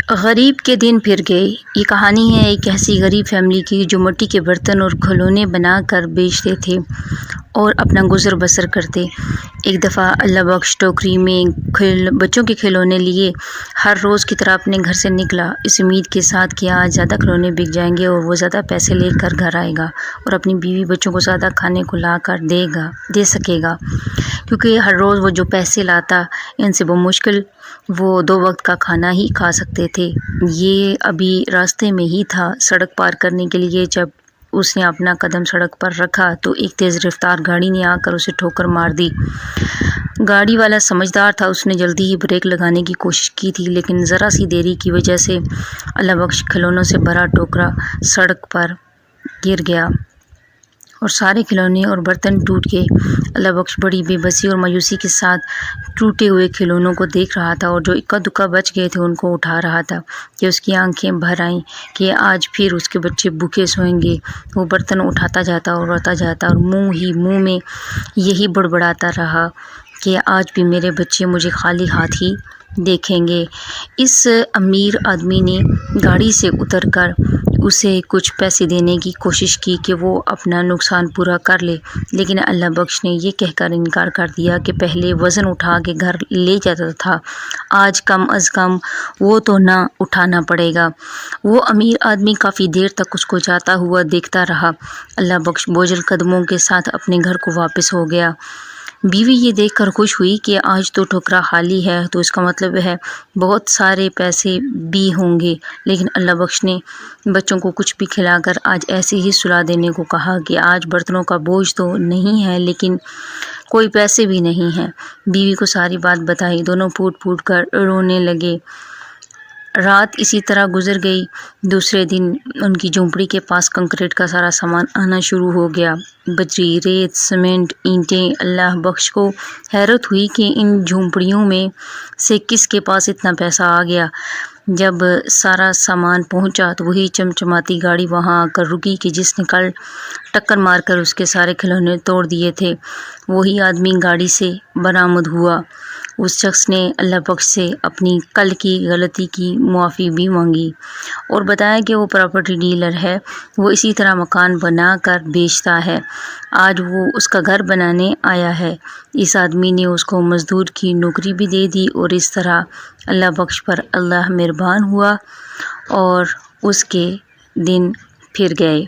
غریب کے دن پھر گئے۔ یہ کہانی ہے ایک ایسی غریب فیملی کی جو مٹی کے برتن اور کھلونے بنا کر بیچتے تھے اور اپنا گزر بسر کرتے۔ ایک دفعہ اللہ بخش ٹوکری میں بچوں کے کھلونے لیے ہر روز کی طرح اپنے گھر سے نکلا، اس امید کے ساتھ کہ آج زیادہ کھلونے بک جائیں گے اور وہ زیادہ پیسے لے کر گھر آئے گا اور اپنی بیوی بچوں کو زیادہ کھانے کو لا کر دے سکے گا، کیونکہ ہر روز وہ جو پیسے لاتا ان سے بمشکل وہ 2 وقت کا کھانا ہی کھا سکتے تھے۔ یہ ابھی راستے میں ہی تھا سڑک پار کرنے کے لیے، جب اس نے اپنا قدم سڑک پر رکھا تو ایک تیز رفتار گاڑی نے آ کر اسے ٹھوکر مار دی۔ گاڑی والا سمجھدار تھا، اس نے جلدی ہی بریک لگانے کی کوشش کی تھی، لیکن ذرا سی دیری کی وجہ سے اللہ بخش کھلونوں سے بھرا ٹوکرا سڑک پر گر گیا اور سارے کھلونے اور برتن ٹوٹ گئے۔ اللہ بخش بڑی بے بسی اور مایوسی کے ساتھ ٹوٹے ہوئے کھلونوں کو دیکھ رہا تھا اور جو اکا دکا بچ گئے تھے ان کو اٹھا رہا تھا کہ اس کی آنکھیں بھر آئیں کہ آج پھر اس کے بچے بھوکے سوئیں گے۔ وہ برتن اٹھاتا جاتا اور روتا جاتا اور منہ میں یہی بڑبڑاتا رہا کہ آج بھی میرے بچے مجھے خالی ہاتھ ہی دیکھیں گے۔ اس امیر آدمی نے گاڑی سے اتر کر اسے کچھ پیسے دینے کی کوشش کی کہ وہ اپنا نقصان پورا کر لے، لیکن اللہ بخش نے یہ کہہ کر انکار کر دیا کہ پہلے وزن اٹھا کے گھر لے جاتا تھا، آج کم از کم وہ تو نہ اٹھانا پڑے گا۔ وہ امیر آدمی کافی دیر تک اس کو جاتا ہوا دیکھتا رہا۔ اللہ بخش بوجھل قدموں کے ساتھ اپنے گھر کو واپس ہو گیا۔ بیوی یہ دیکھ کر خوش ہوئی کہ آج تو ٹھوکرا خالی ہے، تو اس کا مطلب ہے بہت سارے پیسے بھی ہوں گے، لیکن اللہ بخش نے بچوں کو کچھ بھی کھلا کر آج ایسے ہی سلا دینے کو کہا کہ آج برتنوں کا بوجھ تو نہیں ہے لیکن کوئی پیسے بھی نہیں ہیں۔ بیوی کو ساری بات بتائی، دونوں پھوٹ پھوٹ کر رونے لگے۔ رات اسی طرح گزر گئی۔ دوسرے دن ان کی جھونپڑی کے پاس کنکریٹ کا سارا سامان آنا شروع ہو گیا، بجری، ریت، سیمنٹ، اینٹیں۔ اللہ بخش کو حیرت ہوئی کہ ان جھونپڑیوں میں سے کس کے پاس اتنا پیسہ آ گیا۔ جب سارا سامان پہنچا تو وہی چمچماتی گاڑی وہاں آ کر رکی کہ جس نے کل ٹکر مار کر اس کے سارے کھلونے توڑ دیے تھے۔ وہی آدمی گاڑی سے برآمد ہوا۔ اس شخص نے اللہ بخش سے اپنی کل کی غلطی کی معافی بھی مانگی اور بتایا کہ وہ پراپرٹی ڈیلر ہے، وہ اسی طرح مکان بنا کر بیچتا ہے، آج وہ اس کا گھر بنانے آیا ہے۔ اس آدمی نے اس کو مزدور کی نوکری بھی دے دی اور اس طرح اللہ بخش پر اللہ مہربان ہوا اور اس کے دن پھر گئے۔